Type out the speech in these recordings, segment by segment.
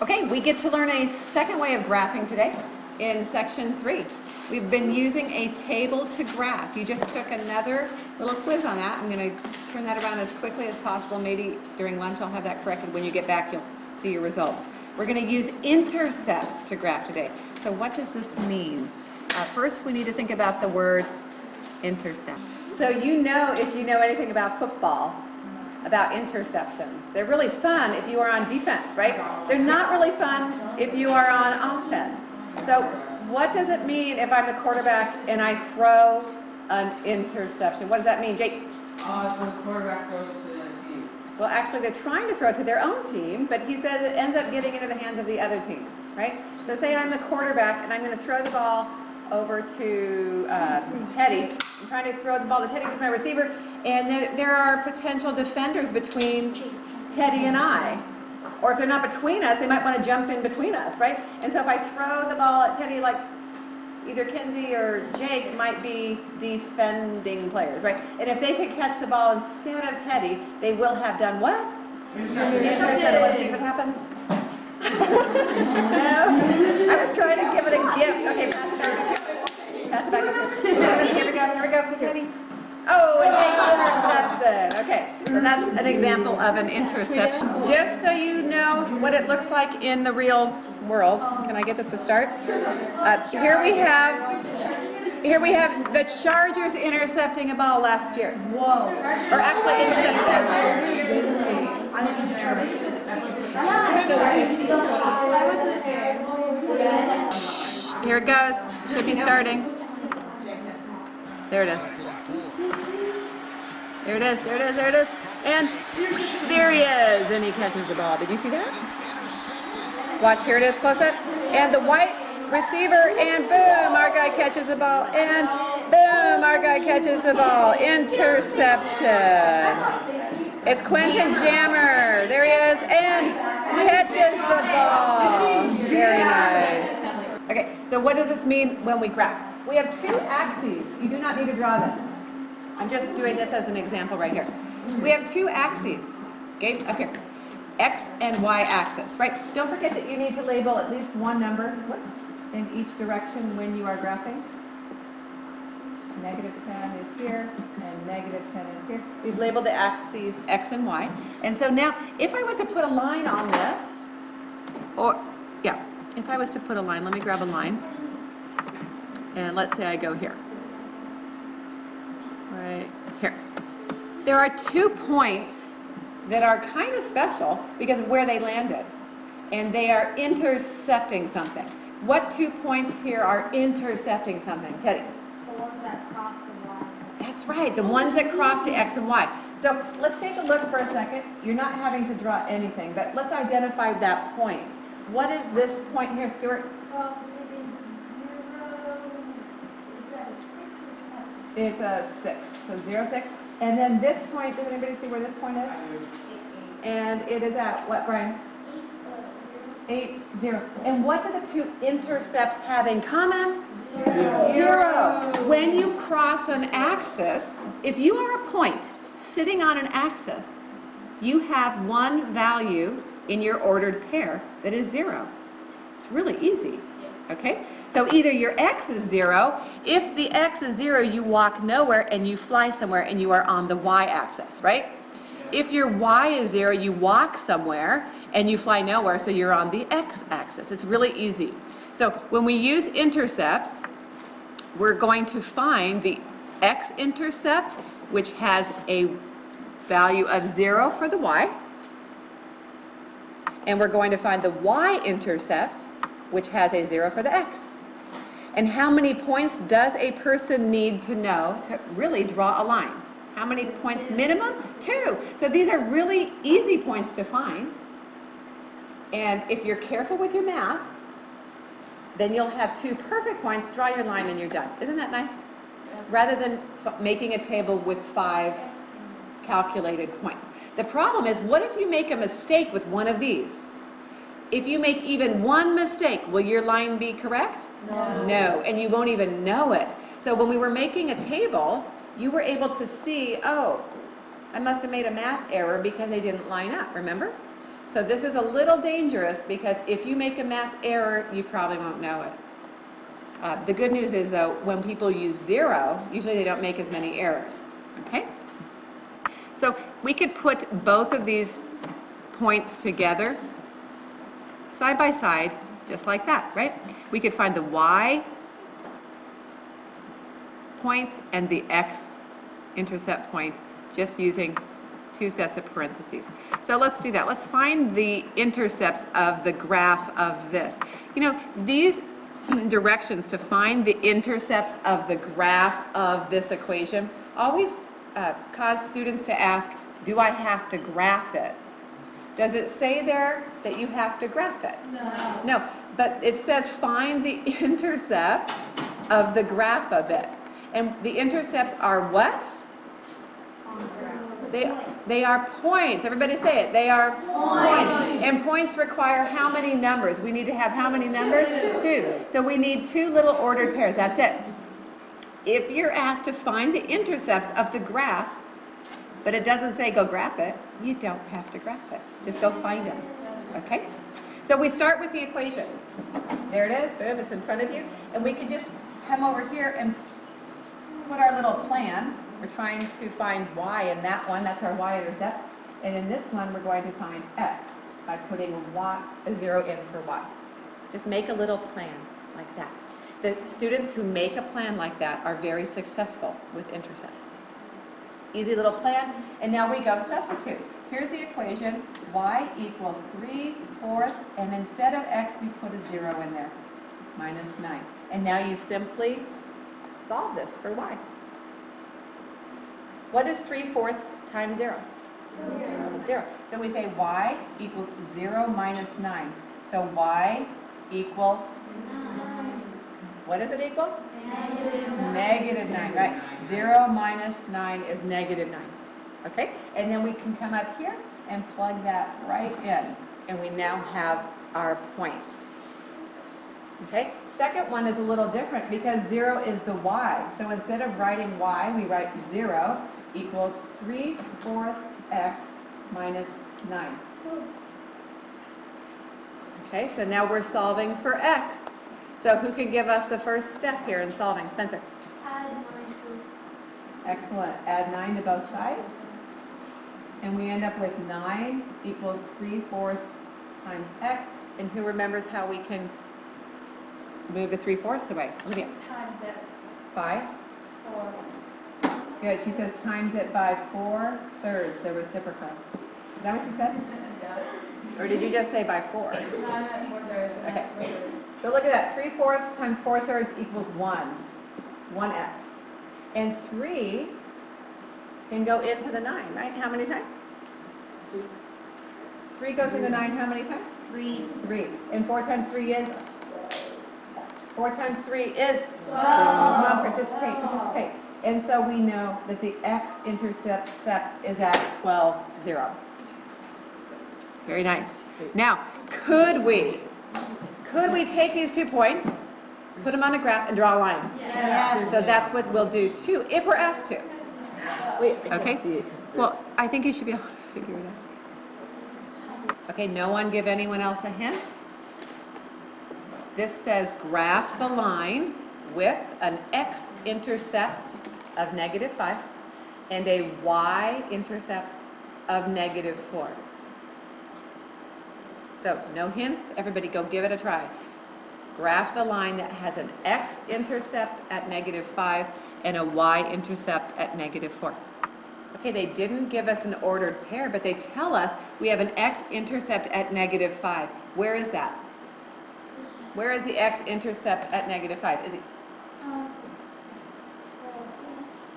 Okay, we get to learn a second way of graphing today in section 3. We've been using a table to graph. You just took another little quiz on that. I'm going to turn that around as quickly as possible. Maybe during lunch I'll have that corrected. When you get back, you'll see your results. We're going to use intercepts to graph today. So what does this mean? First, we need to think about the word intercept. So you know, if you know anything about football, about interceptions. They're really fun if you are on defense, right? They're not really fun if you are on offense. So what does it mean if I'm the quarterback and I throw an interception? What does that mean, Jake? It's when the quarterback throws it to the other team. Well, actually, they're trying to throw it to their own team, but he says it ends up getting into the hands of the other team, right? So say I'm the quarterback and I'm going to throw the ball over to Teddy. I'm trying to throw the ball to Teddy because my receiver, and there are potential defenders between Teddy and I. Or if they're not between us, they might want to jump in between us, right? And so if I throw the ball at Teddy, like either Kenzie or Jake might be defending players, right? And if they could catch the ball instead of Teddy, they will have done what? Intercepted. Let's see if it happens. No. I was trying to give it a gift. Okay, pass it back. Pass it back up here. Here we go to Teddy. Oh, and Jake intercepts it. Okay, so that's an example of an interception. Just so you know what it looks like in the real world. Can I get this to start? Here we have the Chargers intercepting a ball last year. Whoa. Or actually in September. Here it goes. Should be starting. There it is. There it is, there it is, there it is. And there he is. And he catches the ball. Did you see that? Watch, here it is, close up. And the white receiver, and boom, our guy catches the ball. And boom, our guy catches the ball. Interception. It's Quentin Jammer. There he is. And catches the ball. Very nice. Okay, so what does this mean when we graph? We have two axes. You do not need to draw this. I'm just doing this as an example right here. We have two axes, okay, up here. X and Y axis, right? Don't forget that you need to label at least one number, in each direction when you are graphing. Negative 10 is here, and negative 10 is here. We've labeled the axes X and Y. And so now, if I was to put a line on this, if I was to put a line, let me grab a line. And let's say I go here. Right here. There are 2 points that are kind of special because of where they landed. And they are intercepting something. What 2 points here are intercepting something? Teddy? The ones that cross the Y. That's right, the ones that cross the X and Y. So let's take a look for a second. You're not having to draw anything, but let's identify that point. What is this point here, Stuart? It is 0. Is that a 6 or 7? It's a 6, so 0, 6. And then this point, does anybody see where this point is? 8. And it is at what, Brian? 8, 0. And what do the two intercepts have in common? 0. When you cross an axis, if you are a point sitting on an axis, you have one value in your ordered pair that is 0. It's really easy, okay? So either your X is 0. If the X is 0, you walk nowhere and you fly somewhere and you are on the Y axis, right? If your Y is 0, you walk somewhere and you fly nowhere, so you're on the X axis. It's really easy. So when we use intercepts, we're going to find the X-intercept, which has a value of 0 for the Y. And we're going to find the Y-intercept, which has a 0 for the X. And how many points does a person need to know to really draw a line? How many points minimum? 2. So these are really easy points to find. And if you're careful with your math, then you'll have 2 perfect points, draw your line, and you're done. Isn't that nice? Rather than making a table with 5 calculated points. The problem is, what if you make a mistake with one of these? If you make even one mistake, will your line be correct? No. No, and you won't even know it. So when we were making a table, you were able to see, oh, I must have made a math error because they didn't line up, remember? So this is a little dangerous because if you make a math error, you probably won't know it. The good news is though, when people use 0, usually they don't make as many errors, okay? So we could put both of these points together, side by side, just like that, right? We could find the y point and the x-intercept point just using 2 sets of parentheses. So let's do that. Let's find the intercepts of the graph of this. You know, these directions to find the intercepts of the graph of this equation always cause students to ask, do I have to graph it? Does it say there that you have to graph it? No. No, but it says find the intercepts of the graph of it. And the intercepts are what? They are points. Everybody say it. They are points. And points require how many numbers? We need to have how many numbers? 2. So we need 2 little ordered pairs. That's it. If you're asked to find the intercepts of the graph, but it doesn't say go graph it, you don't have to graph it. Just go find them. Okay? So we start with the equation. There it is. Boom, it's in front of you. And we can just come over here and put our little plan. We're trying to find y in that one. That's our y-intercept. And in this one, we're going to find x by putting a 0 in for y. Just make a little plan like that. The students who make a plan like that are very successful with intercepts. Easy little plan. And now we go substitute. Here's the equation. Y equals 3/4, and instead of x, we put a 0 in there, minus 9. And now you simply solve this for y. What is 3/4 times 0? 0. So we say y equals 0 minus 9. So y equals, what does it equal? Negative 9, right? 0 minus 9 is negative 9. Okay? And then we can come up here and plug that right in. And we now have our point. Okay? Second one is a little different because 0 is the y. So instead of writing y, we write 0 equals 3/4 x minus 9. Okay, so now we're solving for x. So who can give us the first step here in solving? Spencer. Add 9 to both sides. Excellent. Add 9 to both sides. And we end up with 9 equals 3/4 times x. And who remembers how we can move the 3/4 away? Olivia. Times it By? 4. Good. She says times it by 4/3, the reciprocal. Is that what you said? Or did you just say by 4? Okay. So look at that. 3/4 times 4/3 equals 1. 1x. And 3 can go into the 9, right? How many times? 3 goes into 9 how many times? 3. 3. And 4 times 3 is? 4 times 3 is? 12. Come on, participate. And so we know that the x-intercept is at 12, 0. Very nice. Now, could we take these 2 points, put them on a graph, and draw a line? Yes. So that's what we'll do too, if we're asked to. Wait, I Okay. can't see it 'cause Well, I think you should be able to figure it out. Okay, no one give anyone else a hint? This says graph the line with an x-intercept of -5 and a y-intercept of -4. So no hints, everybody go give it a try. Graph the line that has an x-intercept at -5 and a y-intercept at -4. Okay, they didn't give us an ordered pair, but they tell us we have an x-intercept at -5. Where is that? Where is the x-intercept at -5? Is it?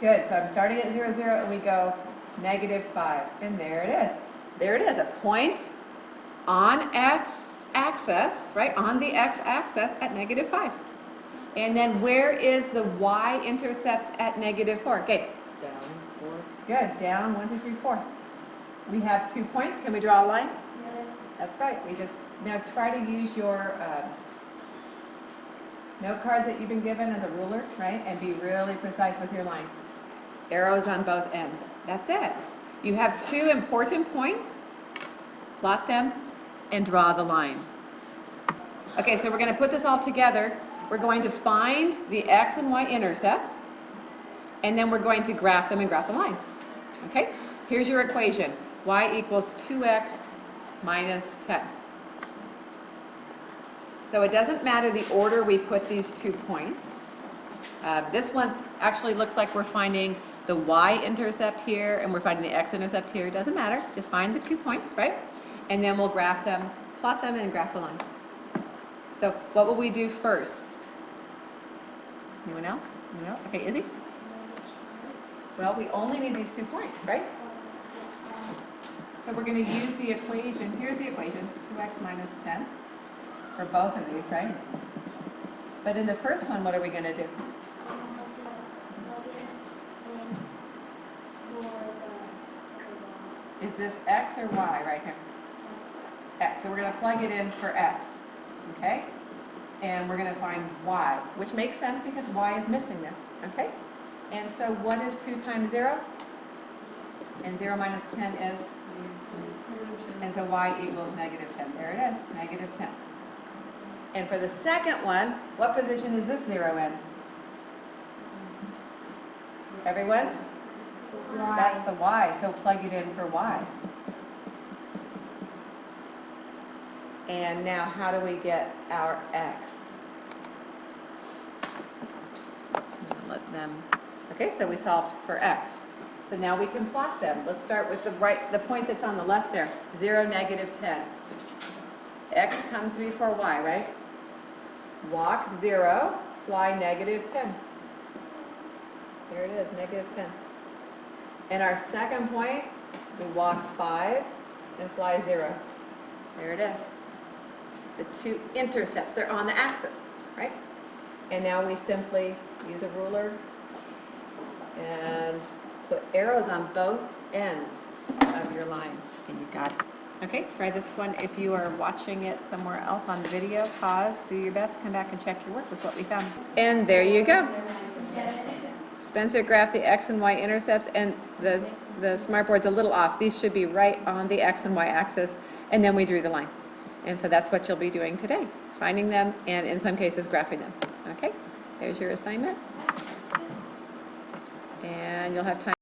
Good, so I'm starting at 0, 0, and we go -5. And there it is. There it is, a point on x-axis, right, on the x-axis at -5. And then where is the y-intercept at -4? Okay, down 4. good, down 1, 2, 3, 4. We have 2 points. Can we draw a line? Yes. That's right. We just, now try to use your note cards that you've been given as a ruler, right? And be really precise with your line. Arrows on both ends. That's it. You have 2 important points plot them, and draw the line. Okay, so we're going to put this all together. We're going to find the x and y intercepts, and then we're going to graph them and graph the line. Okay, here's your equation. Y equals 2x minus 10. So it doesn't matter the order we put these 2 points. This one actually looks like we're finding the y-intercept here and we're finding the x-intercept here. It doesn't matter. Just find the 2 points, right? And then we'll graph them, plot them, and graph the line. So what will we do first? Anyone else? No? Okay, Izzy? Well, we only need these 2 points, right? So we're going to use the equation. Here's the equation, 2x minus 10 for both of these, right? But in the first one, what are we going to do? Is this x or y right here? X. So we're going to plug it in for x, okay? And we're going to find y, which makes sense because y is missing there, okay? And so what is 2 times 0? And 0 minus 10 is? And so y equals negative 10. There it is, negative 10. And for the second one, what position is this 0 in? Everyone? That's the y, so plug it in for y. And now how do we get our x? Let them, okay, so we solved for x. So now we can plot them. Let's start with the point that's on the left there, 0, negative 10. X comes before y, right? Walk 0, fly negative 10. There it is, negative 10. And our second point, we walk 5 and fly 0. There it is. The 2 intercepts, they're on the axis, right? And now we simply use a ruler and put arrows on both ends of your line, and you got it. Okay, try this one. If you are watching it somewhere else on the video, pause, do your best, come back and check your work with what we found. And there you go. Spencer graphed the x and y intercepts, and the smartboard's a little off. These should be right on the x and y axis, and then we drew the line. And so that's what you'll be doing today, finding them and in some cases graphing them. Okay, there's your assignment. And you'll have time